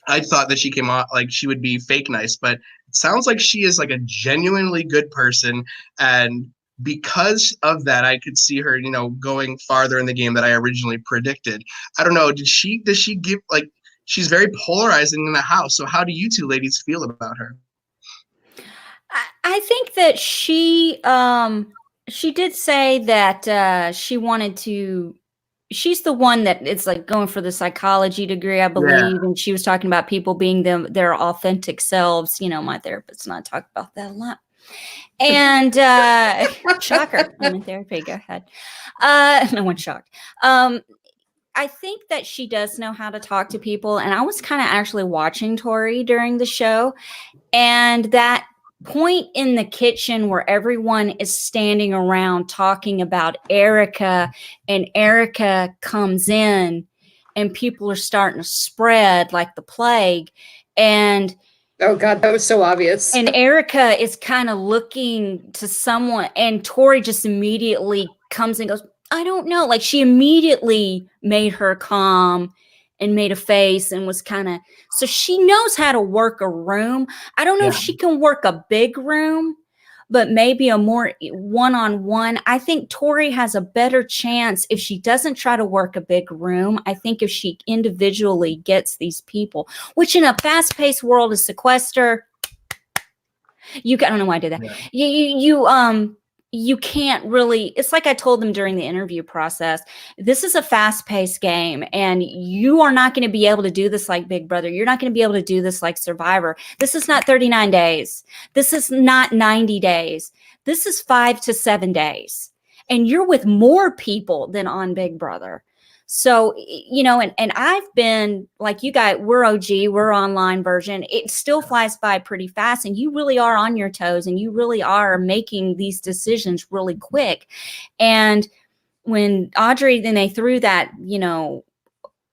Speaker 2: I thought that she came off like she would be fake nice, but it sounds like she is like a genuinely good person. And because of that, I could see her, going farther in the game than I originally predicted. I don't know. Does she give, like, she's very polarizing in the house. So how do you two ladies feel about her?
Speaker 1: I think that she did say that she wanted to. She's the one that it's like going for the psychology degree, I believe, and she was talking about people being their authentic selves. My therapist and I talk about that a lot. And shocker, I'm in therapy. Go ahead. No one's shocked. I think that she does know how to talk to people, and I was kind of actually watching Tory during the show, and that point in the kitchen where everyone is standing around talking about Erica, and Erica comes in and people are starting to spread like the plague. And
Speaker 3: oh God, that was so obvious.
Speaker 1: And Erica is kind of looking to someone, and Tory just immediately comes and goes, I don't know. Like, she immediately made her calm and made a face and was kind of, so she knows how to work a room. I don't know if she can work a big room, but maybe a more one-on-one. I think Tory has a better chance if she doesn't try to work a big room. I think if she individually gets these people, which in a fast-paced world is Sequester, I don't know why I did that. Yeah. You can't really, it's like I told them during the interview process, this is a fast-paced game, and you are not going to be able to do this like Big Brother. You're not going to be able to do this like Survivor. This is not 39 days. This is not 90 days. This is 5 to 7 days. And you're with more people than on Big Brother. So, and I've been, like you guys, we're OG, we're online version. It still flies by pretty fast, and you really are on your toes, and you really are making these decisions really quick. And when Audrey, then they threw that,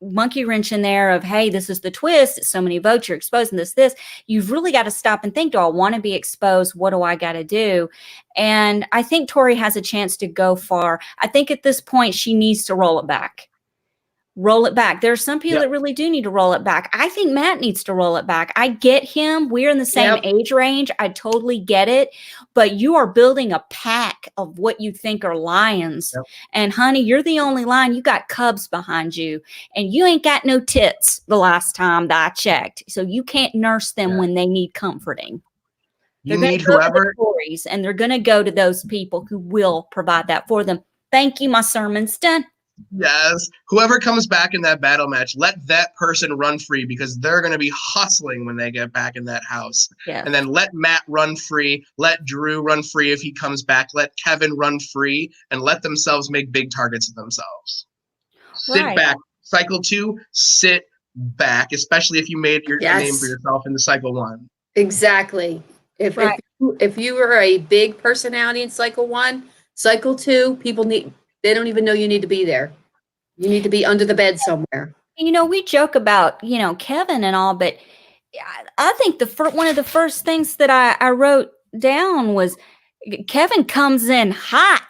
Speaker 1: monkey wrench in there of, hey, this is the twist. It's so many votes. You're exposing this. You've really got to stop and think, do I want to be exposed? What do I got to do? And I think Tory has a chance to go far. I think at this point, she needs to roll it back. There are some people that really do need to roll it back. I think Matt needs to roll it back. I get him. We're in the same age range. I totally get it. But you are building a pack of what you think are lions. Yep. And honey, you're the only lion. You got cubs behind you. And you ain't got no tits the last time that I checked. So you can't nurse them when they need comforting.
Speaker 2: You need whoever.
Speaker 1: Tories, and they're going to go to those people who will provide that for them. Thank you. My sermon's done.
Speaker 2: Yes. Whoever comes back in that battle match, let that person run free, because they're going to be hustling when they get back in that house.
Speaker 1: Yes.
Speaker 2: And then let Matt run free. Let Drew run free if he comes back. Let Kevin run free, and let themselves make big targets of themselves. Sit back. Cycle 2, sit back, especially if you made your name for yourself in the cycle 1.
Speaker 3: Exactly. If you were a big personality in cycle 1, cycle 2, they don't even know you need to be there. You need to be under the bed somewhere.
Speaker 1: We joke about, Kevin and all, but I think one of the first things that I wrote down was Kevin comes in hot.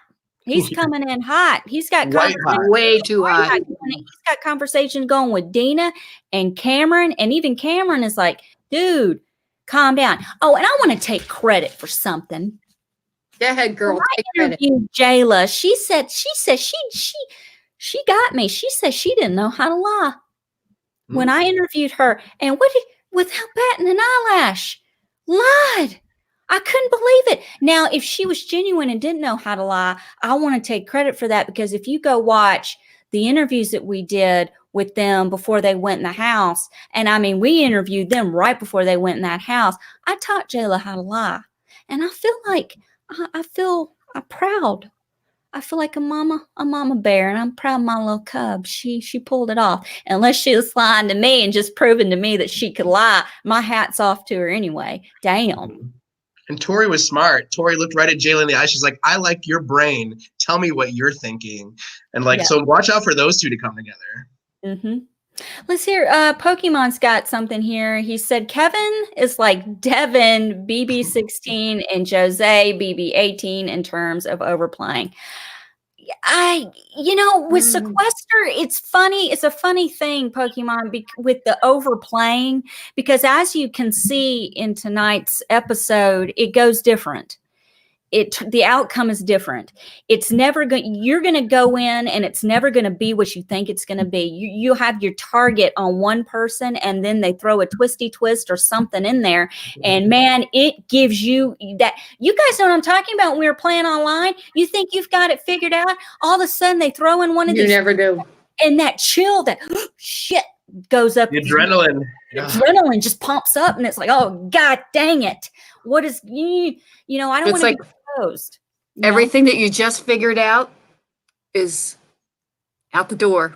Speaker 1: He's coming in hot. He's got
Speaker 3: way too hot.
Speaker 1: He's got conversations going with Dina and Cameron, and even Cameron is like, dude, calm down. Oh, and I want to take credit for something.
Speaker 3: Go ahead, girl.
Speaker 1: I interviewed Jayla. She said she got me. She said she didn't know how to lie when I interviewed her. And without batting an eyelash, lied. I couldn't believe it. Now, if she was genuine and didn't know how to lie, I want to take credit for that, because if you go watch the interviews that we did with them before they went in the house, and I mean, we interviewed them right before they went in that house, I taught Jayla how to lie. And I feel like I'm proud. I feel like a mama bear, and I'm proud of my little cub. She pulled it off. Unless she was lying to me and just proving to me that she could lie, my hat's off to her anyway. Damn.
Speaker 2: And Tory was smart. Tory looked right at Jayla in the eye. She's like, I like your brain. Tell me what you're thinking. And so watch out for those two to come together.
Speaker 1: Mm-hmm. Let's hear. Pokemon's got something here. He said Kevin is like Devin BB16 and Jose BB18 in terms of overplaying. With Sequester, it's funny. It's a funny thing, Pokemon, with the overplaying, because as you can see in tonight's episode, it goes different. The outcome is different. It's never going. You're going to go in, and it's never going to be what you think it's going to be. You have your target on one person, and then they throw a twisty twist or something in there, and man, it gives you that. You guys know what I'm talking about. When we were playing online, you think you've got it figured out. All of a sudden, they throw in one of these.
Speaker 3: You never do.
Speaker 1: And that chill, that shit goes up.
Speaker 2: The adrenaline.
Speaker 1: Adrenaline just pumps up, and it's like, oh god, dang it! What is I don't want to be exposed.
Speaker 3: Everything that you just figured out is out the door.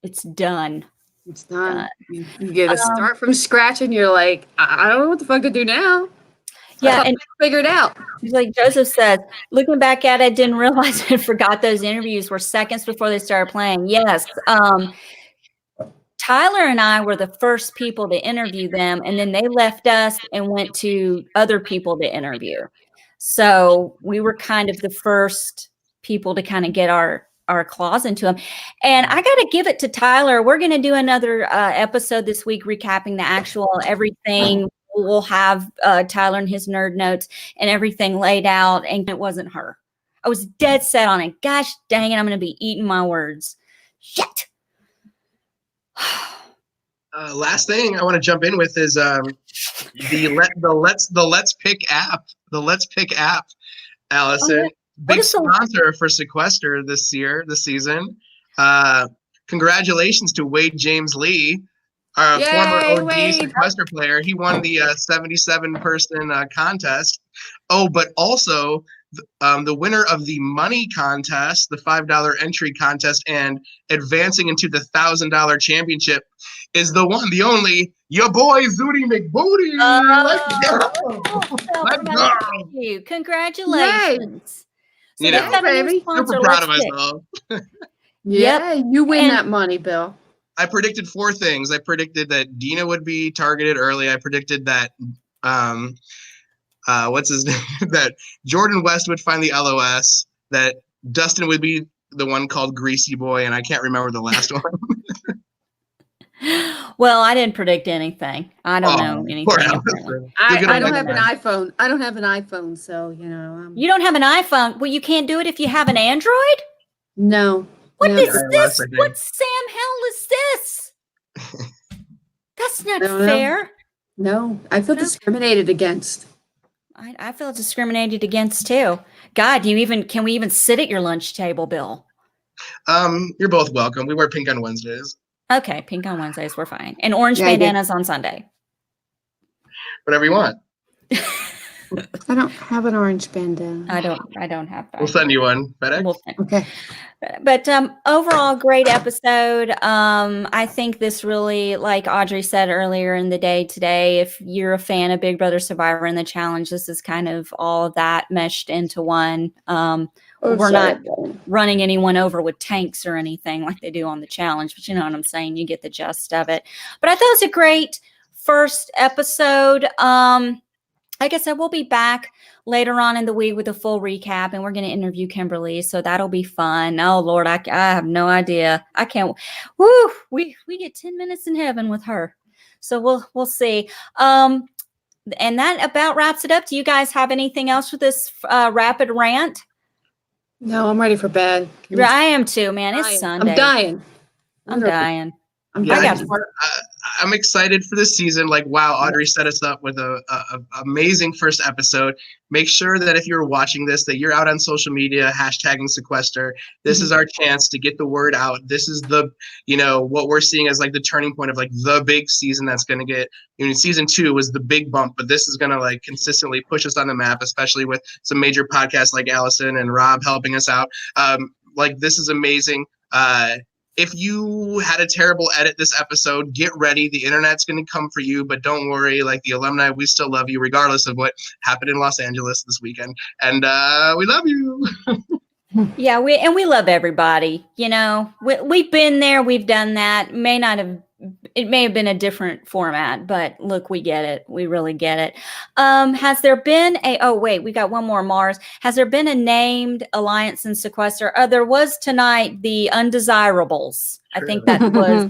Speaker 1: It's done.
Speaker 3: It's done. You get to start from scratch, and you're like, I don't know what the fuck to do now.
Speaker 1: Yeah, and
Speaker 3: figured out.
Speaker 1: Like Joseph said, looking back at it, didn't realize I forgot those interviews were seconds before they started playing. Yes. Tyler and I were the first people to interview them, and then they left us and went to other people to interview. So we were kind of the first people to kind of get our claws into them. And I got to give it to Tyler. We're going to do another episode this week recapping the actual everything. We'll have Tyler and his nerd notes and everything laid out, and it wasn't her. I was dead set on it. Gosh dang it, I'm going to be eating my words. Shit.
Speaker 2: Last thing I want to jump in with is the Let's Pick app. The Let's Pick app, Allison, big sponsor for Sequester this season. Congratulations to Wade James Lee, our former OG Sequester player. He won the 77-person contest. Oh, but also the winner of the money contest, the $5 entry contest, and advancing into the $1,000 championship is the one, the only, your boy Zooty McBooty. Let's go. Let's go.
Speaker 1: Thank you. Congratulations.
Speaker 3: So baby.
Speaker 2: Super proud of myself.
Speaker 3: Yeah, you win that money, Bill.
Speaker 2: I predicted 4 things. I predicted that Dina would be targeted early. I predicted that what's his name? That Jordan West would find the LOS, that Dustin would be the one called Greasy Boy, and I can't remember the last one.
Speaker 1: Well, I didn't predict anything. I don't know anything.
Speaker 3: I don't have an iPhone. I don't have an iPhone, so
Speaker 1: You don't have an iPhone? Well, you can't do it if you have an Android?
Speaker 3: No.
Speaker 1: What is this? What Sam hell is this? That's not fair.
Speaker 3: No, I feel discriminated against.
Speaker 1: I feel discriminated against too. God, can we even sit at your lunch table, Bill?
Speaker 2: You're both welcome. We wear pink on Wednesdays.
Speaker 1: Okay, pink on Wednesdays, we're fine. And orange bandanas on Sunday.
Speaker 2: Whatever you want.
Speaker 3: I don't have an orange bandana.
Speaker 1: I don't have that.
Speaker 2: We'll send you one. FedEx.
Speaker 3: Okay.
Speaker 1: But overall, great episode. I think this really, like Audrey said earlier in the day today, if you're a fan of Big Brother Survivor and the challenge, this is kind of all of that meshed into one. We're not running anyone over with tanks or anything like they do on the challenge, but you know what I'm saying? You get the gist of it. But I thought it was a great first episode. Like I said, we'll be back later on in the week with a full recap, and we're going to interview Kimberly, so that'll be fun. Oh, Lord, I have no idea. I can't. Woo! We get 10 minutes in heaven with her, so we'll see. And that about wraps it up. Do you guys have anything else with this rapid rant?
Speaker 3: No, I'm ready for bed.
Speaker 1: I am too, man. It's Sunday.
Speaker 3: I'm dying.
Speaker 1: I'm dying.
Speaker 2: I'm excited for this season. Like, wow, Audrey set us up with a amazing first episode. Make sure that if you're watching this, that you're out on social media, hashtagging Sequester. This is our chance to get the word out. This is the, what we're seeing as like the turning point of like the big season that's going to get, season 2 was the big bump, but this is going to like consistently push us on the map, especially with some major podcasts like Allison and Rob helping us out. Like, this is amazing. If you had a terrible edit this episode, get ready. The internet's going to come for you, but don't worry. Like, the alumni, we still love you, regardless of what happened in Los Angeles this weekend. And we love you.
Speaker 1: Yeah, we love everybody. You know, we've been there, we've done that. It may have been a different format, but look, we get it. We really get it. Has there been we got one more, Mars. Has there been a named Alliance and Sequester? There was tonight the Undesirables. I think that was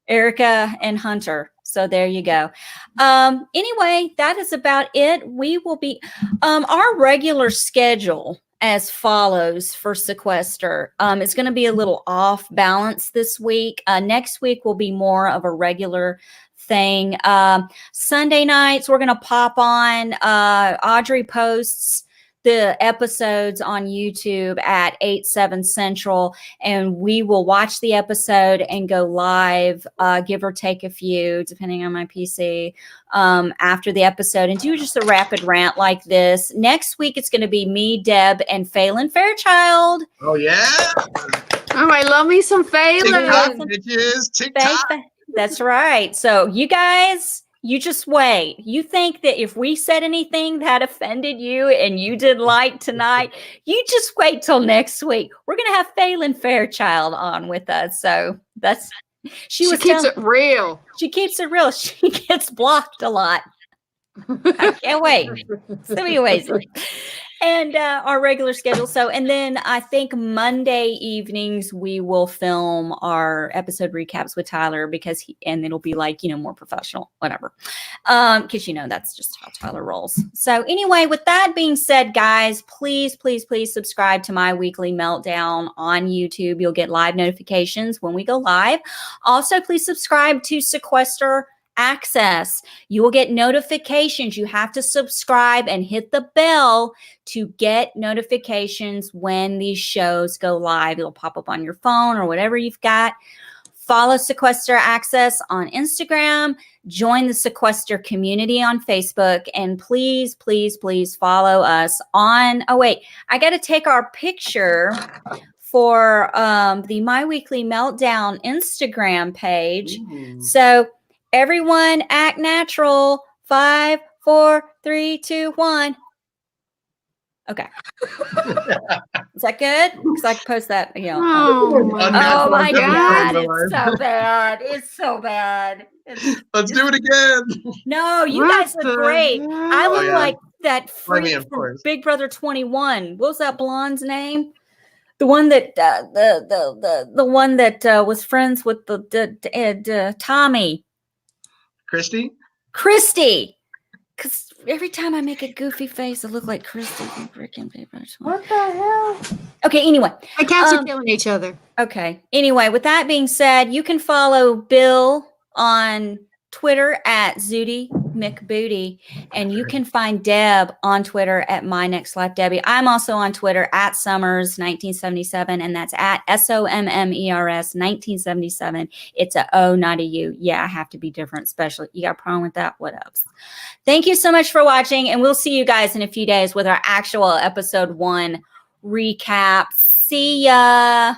Speaker 2: Erica and Hunter.
Speaker 1: So there you go. Anyway, that is about it. We will be our regular schedule as follows for Sequester. It's going to be a little off balance this week. Next week will be more of a regular thing. Sunday nights, we're going to pop on. Audrey posts the episodes on YouTube at 8/7 Central, and we will watch the episode and go live, give or take a few, depending on my PC, after the episode, and do just a rapid rant like this. Next week, it's going to be me, Deb, and Phelan Fairchild.
Speaker 2: Oh, yeah.
Speaker 3: Oh, I love me some Phelan.
Speaker 2: TikTok, bitches. TikTok.
Speaker 1: That's right. So you guys, you just wait. You think that if we said anything that offended you and you didn't like tonight, you just wait till next week. We're going to have Phelan Fairchild on with us. So she keeps it real. She keeps it real. She gets blocked a lot. I can't wait. So anyways, and our regular schedule. So, and then I think Monday evenings we will film our episode recaps with Tyler and it'll be like, more professional, whatever. Because that's just how Tyler rolls. So anyway, with that being said, guys, please, please, please subscribe to my weekly Meltdown on YouTube. You'll get live notifications when we go live. Also, please subscribe to Sequester Access. You will get notifications. You have to subscribe and hit the bell to get notifications when these shows go live. It'll pop up on your phone or whatever you've got. Follow Sequester Access on Instagram. Join the Sequester community on Facebook. And please, please, please follow us on... Oh, wait. I got to take our picture for the My Weekly Meltdown Instagram page.
Speaker 2: Ooh.
Speaker 1: So... everyone act natural. 5, 4, 3, 2, 1. Okay. Is that good? Because I can post that.
Speaker 3: Oh
Speaker 1: my God. It's so bad. It's so bad.
Speaker 2: Let's do it again.
Speaker 1: No, you guys look great. I look like that freak
Speaker 2: of
Speaker 1: from
Speaker 2: course.
Speaker 1: Big Brother 21. What was that blonde's name? The one that the one that was friends with the Tommy.
Speaker 2: Christy?
Speaker 1: Because every time I make a goofy face, I look like Christy from freaking Big Brother 21.
Speaker 3: What the hell?
Speaker 1: Okay, anyway.
Speaker 3: My cats are killing each other.
Speaker 1: Okay. Anyway, with that being said, you can follow Bill on Twitter at Zooty McBooty, and you can find Deb on Twitter at My Next Life Debbie. I'm also on Twitter at Summers1977, and that's at SOMMERS 1977. It's a O, not a U. Yeah, I have to be different, especially. You got a problem with that? What else? Thank you so much for watching, and we'll see you guys in a few days with our actual episode 1 recaps. See ya.